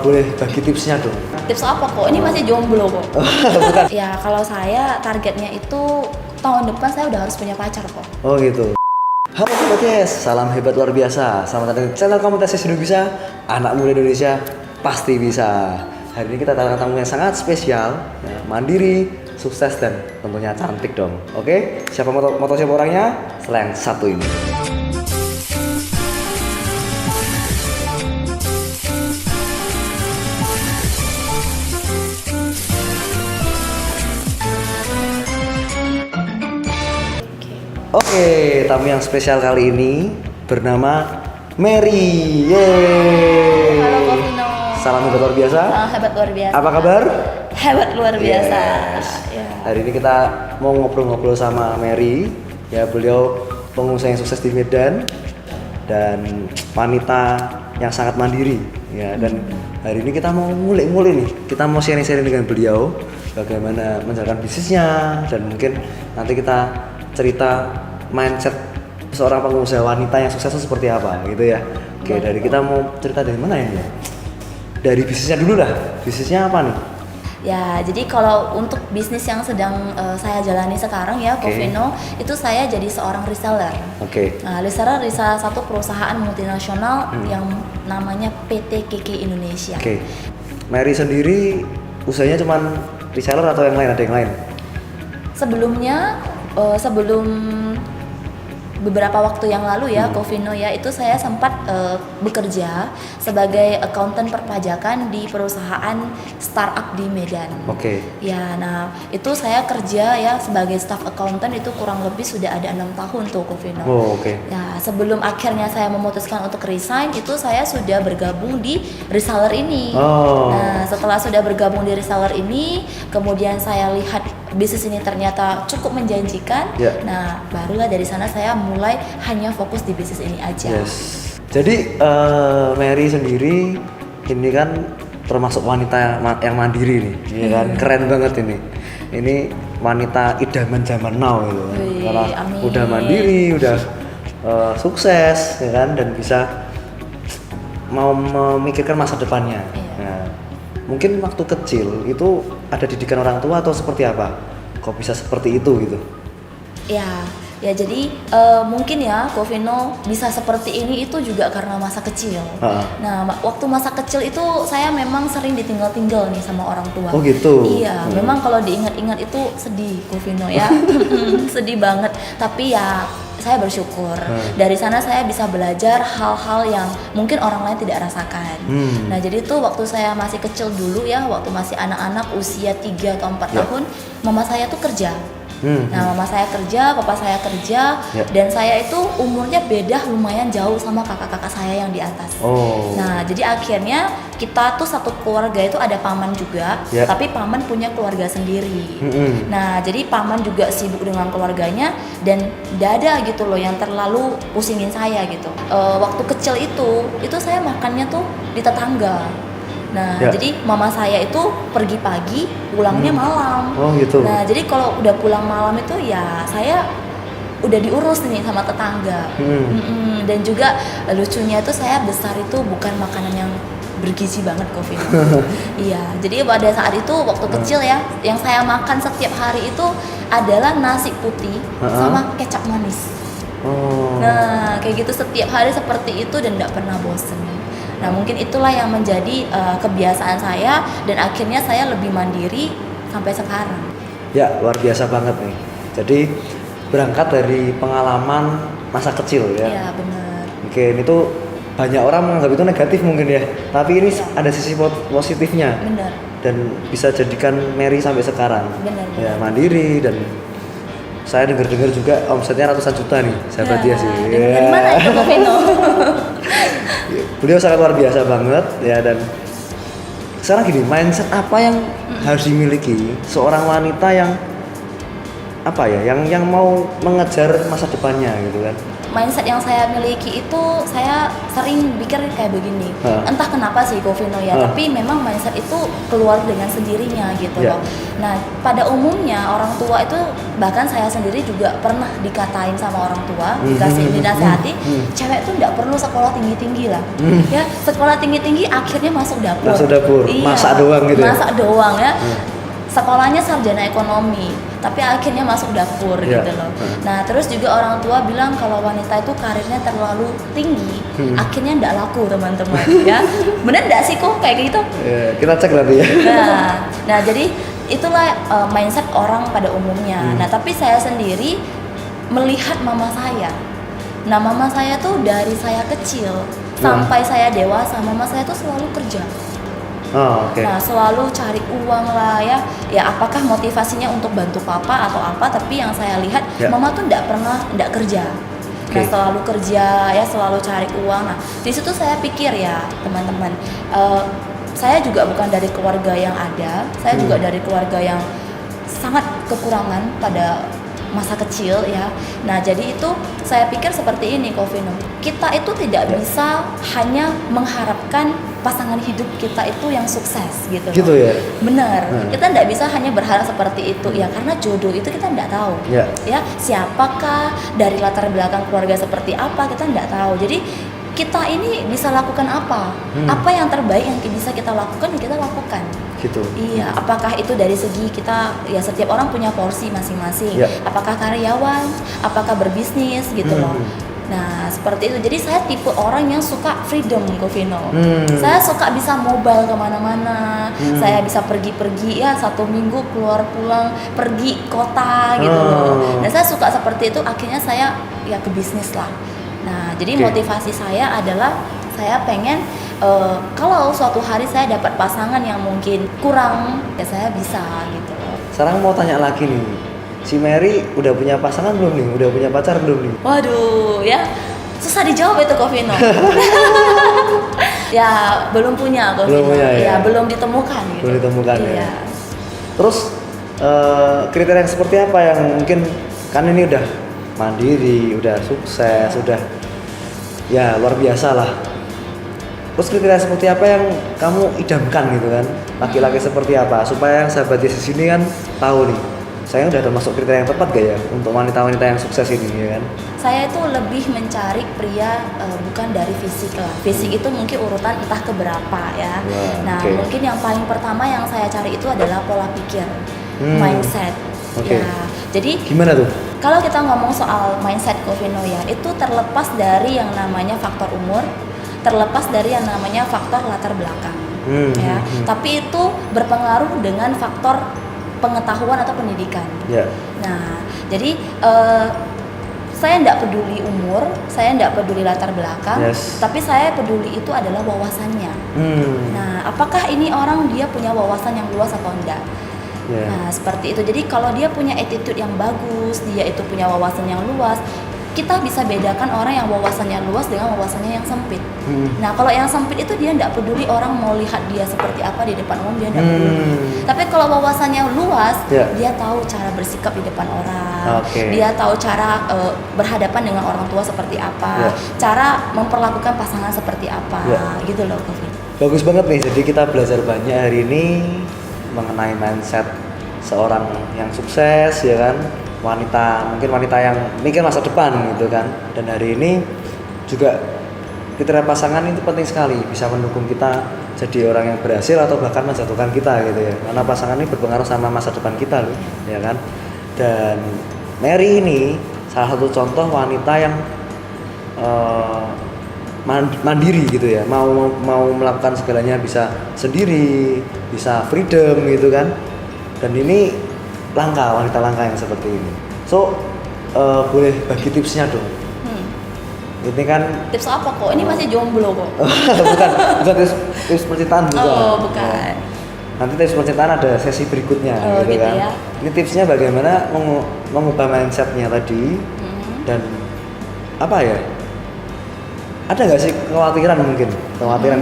Boleh bagi tipsnya dong. Tips apa kok? Ini masih jomblo kok. Bukan. Ya kalau saya targetnya itu tahun depan saya udah harus punya pacar kok. Oh gitu. Halo Sobat Yes, salam hebat luar biasa. Selamat datang di channel Komunitas Yes Hidup Bisa. Anak muda Indonesia pasti bisa. Hari ini kita datang tamu yang sangat spesial, ya, mandiri, sukses dan tentunya cantik dong. Oke, siapa moto siapa orangnya? Selain satu ini. Oke, tamu yang spesial kali ini bernama Mary. Yeay. Halo Kak Vino. Salam hebat luar biasa. Hebat luar biasa. Apa kabar? Hebat luar biasa. Yes. Ya. Hari ini kita mau ngobrol-ngobrol sama Mary. Ya, beliau pengusaha yang sukses di Medan dan wanita yang sangat mandiri. Ya, dan hari ini kita mau ngulik-ngulik nih. Kita mau sharing-sharing dengan beliau bagaimana menjalankan bisnisnya dan mungkin nanti kita cerita mindset seorang pengusaha wanita yang sukses itu seperti apa gitu ya. Oke, dari kita mau cerita dari mana ini? Dari bisnisnya dulu lah. Bisnisnya apa nih? Ya, jadi kalau untuk bisnis yang sedang saya jalani sekarang ya, Covino, itu saya jadi seorang reseller. Oke. Nah, reseller di salah satu perusahaan multinasional yang namanya PT KK Indonesia. Oke. Mary sendiri usahanya cuman reseller atau yang lain, ada yang lain? Sebelumnya, sebelum beberapa waktu yang lalu ya, Covino ya, itu saya sempat bekerja sebagai accountant perpajakan di perusahaan startup di Medan. Oke. Ya, nah itu saya kerja ya sebagai staff accountant itu kurang lebih sudah ada 6 tahun tuh, Covino. Oh, oke. Ya, sebelum akhirnya saya memutuskan untuk resign, itu saya sudah bergabung di reseller ini. Oh. Nah, setelah sudah bergabung di reseller ini, kemudian saya lihat bisnis ini ternyata cukup menjanjikan. Ya. Nah, barulah dari sana saya mulai hanya fokus di bisnis ini aja. Yes. Jadi Mary sendiri ini kan termasuk wanita yang mandiri nih, ya kan? Keren banget ini. Ini wanita idaman zaman now gitu. Wih, Karena amin. udah mandiri, udah sukses, ya kan? Dan bisa mau memikirkan masa depannya. Iya. Nah, mungkin waktu kecil itu ada didikan orang tua atau seperti apa? Kok bisa seperti itu gitu? Ya jadi mungkin ya Covino bisa seperti ini itu juga karena masa kecil. Nah, waktu masa kecil itu saya memang sering ditinggal-tinggal nih sama orang tua. Oh gitu? Iya, memang kalau diingat-ingat itu sedih Covino ya. Sedih banget, tapi ya saya bersyukur. Dari sana saya bisa belajar hal-hal yang mungkin orang lain tidak rasakan. Nah, jadi itu waktu saya masih kecil dulu ya, waktu masih anak-anak usia 3 atau 4 tahun, mama saya tuh kerja. Nah, mama saya kerja, papa saya kerja, dan saya itu umurnya beda lumayan jauh sama kakak-kakak saya yang di atas. Nah, jadi akhirnya kita tuh satu keluarga itu ada paman juga, tapi paman punya keluarga sendiri. Nah, jadi paman juga sibuk dengan keluarganya dan gak ada gitu loh yang terlalu pusingin saya gitu. Waktu kecil itu saya makannya tuh di tetangga. Nah, jadi mama saya itu pergi pagi, pulangnya malam. Oh gitu. Nah, jadi kalau udah pulang malam itu ya saya udah diurus nih sama tetangga. Dan juga lucunya itu saya besar itu bukan makanan yang bergizi banget, Covino. Iya, jadi pada saat itu waktu kecil ya, yang saya makan setiap hari itu adalah nasi putih sama kecap manis. Nah, kayak gitu setiap hari seperti itu dan nggak pernah bosen. Nah, mungkin itulah yang menjadi kebiasaan saya dan akhirnya saya lebih mandiri sampai sekarang. Ya, luar biasa banget nih. Jadi berangkat dari pengalaman masa kecil ya. Iya, benar. Mungkin itu banyak orang menganggap itu negatif mungkin ya. Tapi ini ada sisi positifnya. Benar. Dan bisa jadikan Mary sampai sekarang. Benar. Ya, mandiri dan saya dengar-dengar juga omsetnya ratusan juta nih, sahabat dia sih. Dari mana itu, Covino? Beliau sangat luar biasa banget ya, dan sekarang gini, mindset apa yang harus dimiliki seorang wanita yang apa ya, yang mau mengejar masa depannya gitu kan? mindset yang saya miliki itu saya sering pikir kayak begini. Entah kenapa sih Govino ya, tapi memang mindset itu keluar dengan sendirinya gitu loh. Nah, pada umumnya orang tua itu, bahkan saya sendiri juga pernah dikatain sama orang tua, dikasih dinasihati, cewek tuh nggak perlu sekolah tinggi-tinggi lah. Ya, sekolah tinggi-tinggi akhirnya masuk dapur. Masuk dapur, iya, masak doang gitu. Masak doang ya. Sekolahnya sarjana ekonomi, tapi akhirnya masuk dapur gitu loh. Nah, terus juga orang tua bilang kalau wanita itu karirnya terlalu tinggi, akhirnya nggak laku teman-teman. Ya, bener nggak sih kok kayak gitu? Kita cek nanti ya. Nah, jadi itulah mindset orang pada umumnya. Nah, tapi saya sendiri melihat mama saya. Nah, mama saya tuh dari saya kecil sampai saya dewasa, mama saya tuh selalu kerja. Nah, selalu cari uang lah ya. Ya, apakah motivasinya untuk bantu papa atau apa? Tapi yang saya lihat, mama tuh nggak kerja. Nah, selalu kerja ya, selalu cari uang. Nah, di situ saya pikir ya teman-teman, saya juga bukan dari keluarga yang ada. Saya juga dari keluarga yang sangat kekurangan pada masa kecil ya. Nah, jadi itu saya pikir seperti ini Govino. Kita itu tidak bisa hanya mengharapkan pasangan hidup kita itu yang sukses gitu. Gitu ya. Benar. Kita tidak bisa hanya berharap seperti itu ya, karena jodoh itu kita tidak tahu. Ya, siapakah, dari latar belakang keluarga seperti apa, kita tidak tahu. Jadi kita ini bisa lakukan apa? Apa yang terbaik yang bisa kita lakukan, ya kita lakukan. Gitu. Iya, apakah itu dari segi kita, ya setiap orang punya porsi masing-masing. Apakah karyawan, apakah berbisnis gitu loh. Nah, seperti itu. Jadi saya tipe orang yang suka freedom, Govino. Saya suka bisa mobile kemana-mana. Saya bisa pergi-pergi ya, 1 minggu keluar pulang, pergi kota gitu loh. Nah, saya suka seperti itu. Akhirnya saya ya ke bisnis lah. Nah, jadi motivasi saya adalah saya pengen kalau suatu hari saya dapat pasangan yang mungkin kurang, ya saya bisa gitu loh. Sekarang mau tanya lagi nih, si Mary udah punya pasangan belum nih? Udah punya pacar belum nih? Waduh, ya susah dijawab itu Govino. Ya belum punya Govino. Ya belum ditemukan gitu. Belum ditemukan ya. Terus kriteria yang seperti apa yang mungkin, kan ini udah mandiri, udah sukses, udah ya luar biasa lah. Terus kriteria seperti apa yang kamu idamkan gitu kan? Laki-laki seperti apa? Supaya sahabat di sini kan tahu nih, saya udah termasuk kriteria yang tepat gak ya untuk wanita-wanita yang sukses ini ya kan? Saya itu lebih mencari pria bukan dari fisik lah. Fisik itu mungkin urutan entah keberapa ya. Mungkin yang paling pertama yang saya cari itu adalah pola pikir, mindset. Ya, jadi gimana tuh? Kalau kita ngomong soal mindset Govino ya, itu terlepas dari yang namanya faktor umur, terlepas dari yang namanya faktor latar belakang, ya. Tapi itu berpengaruh dengan faktor pengetahuan atau pendidikan. Nah, jadi saya tidak peduli umur, saya tidak peduli latar belakang, tapi saya peduli itu adalah wawasannya. Nah, apakah ini orang dia punya wawasan yang luas atau enggak? Nah, seperti itu. Jadi kalau dia punya attitude yang bagus, dia itu punya wawasan yang luas, kita bisa bedakan orang yang wawasannya luas dengan wawasannya yang sempit. Nah, kalau yang sempit itu dia tidak peduli orang mau lihat dia seperti apa di depan umum, dia tidak peduli. Tapi kalau wawasannya luas, dia tahu cara bersikap di depan orang, dia tahu cara berhadapan dengan orang tua seperti apa, cara memperlakukan pasangan seperti apa, gitu loh, Kofi. Bagus banget nih. Jadi kita belajar banyak hari ini mengenai mindset seorang yang sukses ya kan, mungkin wanita yang mikir masa depan gitu kan. Dan hari ini juga kriteria pasangan itu penting sekali, bisa mendukung kita jadi orang yang berhasil atau bahkan menjatuhkan kita gitu ya, karena pasangan ini berpengaruh sama masa depan kita loh ya kan. Dan Mary ini salah satu contoh wanita yang mandiri gitu ya, mau melakukan segalanya bisa sendiri, bisa freedom gitu kan. Dan ini wanita langka yang seperti ini. So boleh bagi tipsnya dong. Ini kan tips apa kok? Ini masih jomblo kok. bukan tips percintaan juga. Oh, bukan. Nanti tips percintaan ada sesi berikutnya gitu kan. Ya? Ini tipsnya bagaimana mengubah mindsetnya tadi. Dan apa ya? Ada nggak sih kekhawatiran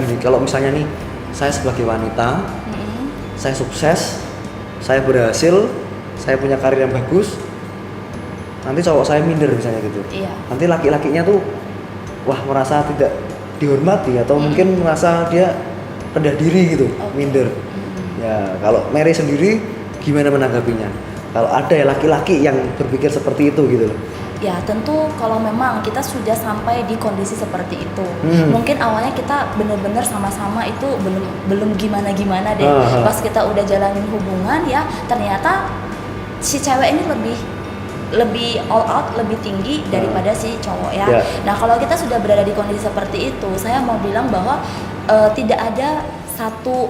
ini, kalau misalnya nih saya sebagai wanita, saya sukses, saya berhasil, saya punya karir yang bagus, nanti cowok saya minder misalnya gitu. Iya. Nanti laki-lakinya tuh wah merasa tidak dihormati atau mungkin merasa dia rendah diri gitu, minder. Ya kalau Mary sendiri gimana menanggapinya? Kalau ada ya laki-laki yang berpikir seperti itu gitu loh. Ya tentu kalau memang kita sudah sampai di kondisi seperti itu, mungkin awalnya kita benar-benar sama-sama itu belum gimana-gimana deh. Pas kita udah jalanin hubungan ya ternyata si cewek ini lebih all out, lebih tinggi daripada si cowok ya. Nah kalau kita sudah berada di kondisi seperti itu, saya mau bilang bahwa tidak ada satu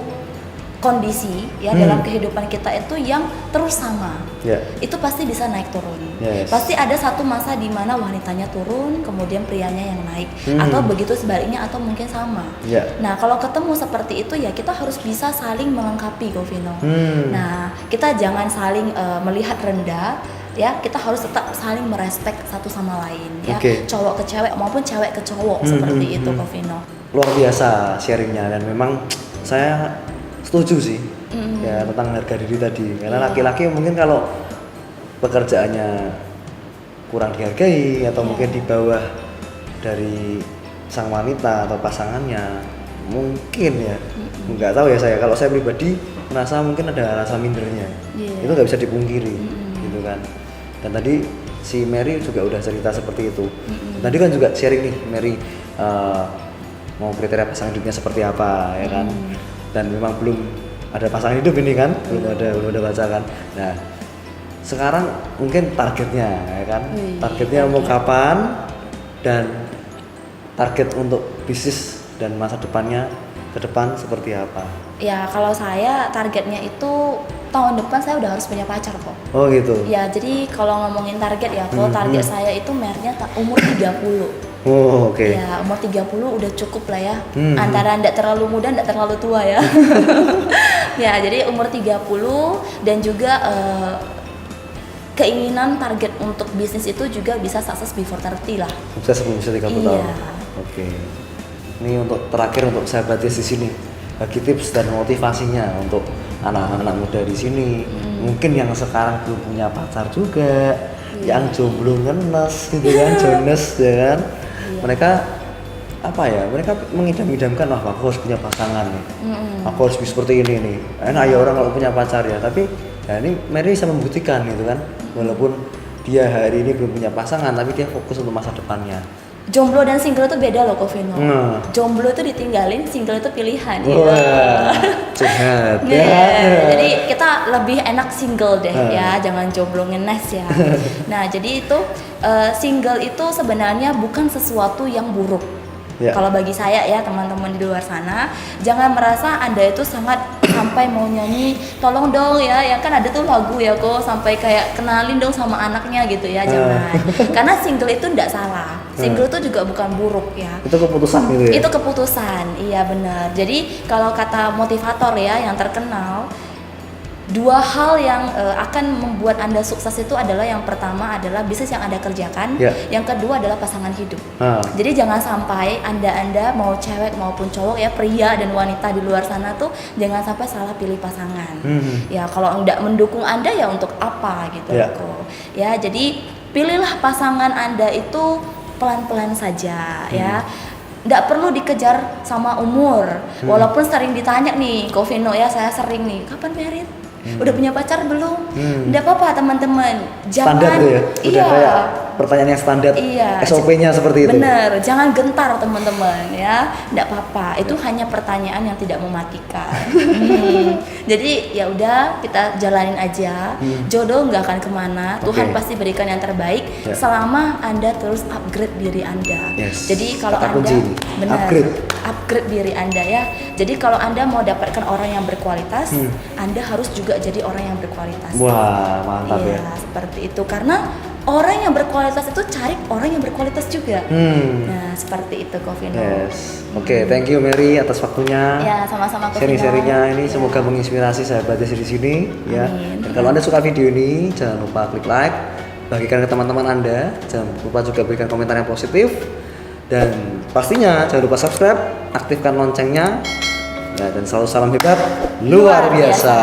kondisi ya dalam kehidupan kita itu yang terus sama. Itu pasti bisa naik turun. Pasti ada satu masa di mana wanitanya turun, kemudian prianya yang naik, atau begitu sebaliknya, atau mungkin sama. Nah kalau ketemu seperti itu ya kita harus bisa saling melengkapi, Govino. Nah kita jangan saling melihat rendah. Ya kita harus tetap saling merespek satu sama lain ya, cowok ke cewek maupun cewek ke cowok seperti itu, Govino. Luar biasa sharingnya, dan memang saya setuju sih ya tentang harga diri tadi, karena laki-laki mungkin kalau pekerjaannya kurang dihargai atau mungkin di bawah dari sang wanita atau pasangannya, mungkin ya nggak tahu ya, kalau saya pribadi merasa mungkin ada rasa mindernya. Itu nggak bisa dipungkiri gitu kan. Dan tadi si Mary juga udah cerita seperti itu. Tadi kan juga sharing nih Mary mau kriteria pasangan hidupnya seperti apa ya kan. Dan memang belum ada pasangan hidup ini kan, belum ada baca kan. Nah sekarang mungkin targetnya ya kan, targetnya mau kapan, dan target untuk bisnis dan masa depannya ke depan seperti apa? Ya kalau saya targetnya itu tahun depan saya udah harus punya pacar kok. Oh gitu. Ya jadi kalau ngomongin target ya, kalau target saya itu mernya umur 30. Oh oke. Ya umur 30 udah cukup lah ya. Antara ndak terlalu muda ndak terlalu tua ya. Ya jadi umur 30 dan juga keinginan target untuk bisnis itu juga bisa sukses before 30 lah. Sukses sebelum usia 30 tahun. Oke. Ini untuk terakhir untuk sahabat di sini, bagi tips dan motivasinya untuk anak-anak muda di sini, mungkin yang sekarang belum punya pacar juga, yang jomblo ngenes gitu kan, jones ya kan. Mereka apa ya? Mereka mengidam-idamkan, wah aku harus punya pasangan nih, aku harus seperti ini nih. Enak ya orang kalau punya pacar ya, tapi ya ini Mary bisa membuktikan gitu kan, walaupun dia hari ini belum punya pasangan, tapi dia fokus untuk masa depannya. Jomblo dan single itu beda loh, Govino. Jomblo itu ditinggalin, single itu pilihan. Wah, curhat. Jadi kita lebih enak single deh ya, jangan jomblo ngenes ya. Nah jadi itu single itu sebenarnya bukan sesuatu yang buruk. Kalau bagi saya ya teman-teman di luar sana, jangan merasa Anda itu sangat sampai mau nyanyi tolong dong ya kan ada tuh lagu ya kok sampai kayak kenalin dong sama anaknya gitu ya, jangan. Karena single itu enggak salah, single itu juga bukan buruk ya. Itu keputusan gitu ya? Itu keputusan, iya benar. Jadi kalau kata motivator ya yang terkenal, dua hal yang akan membuat Anda sukses itu adalah, yang pertama adalah bisnis yang Anda kerjakan, yang kedua adalah pasangan hidup. Jadi jangan sampai Anda mau cewek maupun cowok ya, pria dan wanita di luar sana tuh jangan sampai salah pilih pasangan. Ya kalau enggak mendukung Anda ya untuk apa gitu kok. Ya jadi pilihlah pasangan Anda itu pelan-pelan saja ya. Nggak perlu dikejar sama umur. Walaupun sering ditanya nih, Govino ya, saya sering nih, kapan married? Udah punya pacar belum? Nggak apa-apa teman-teman, jangan standar tuh ya? Udah kayak pertanyaan yang standar, SOP-nya seperti itu. Bener, jangan gentar teman-teman ya, nggak apa-apa. Itu hanya pertanyaan yang tidak mematikan. Jadi ya udah kita jalanin aja. Jodoh nggak akan kemana. Tuhan pasti berikan yang terbaik selama Anda terus upgrade diri Anda. Jadi kalau Anda upgrade diri Anda ya. Jadi kalau Anda mau dapatkan orang yang berkualitas, Anda harus juga jadi orang yang berkualitas. Wah, mantap ya. Seperti itu, karena orang yang berkualitas itu cari orang yang berkualitas juga. Nah, seperti itu, Govino. Oke, thank you Mary atas waktunya. Ya, sama-sama Govino. Sharing-sharingnya ini semoga menginspirasi sahabat di sini ya. Dan kalau Anda suka video ini, jangan lupa klik like, bagikan ke teman-teman Anda, jangan lupa juga berikan komentar yang positif. Dan pastinya jangan lupa subscribe, aktifkan loncengnya. Ya, dan selalu salam hebat luar biasa.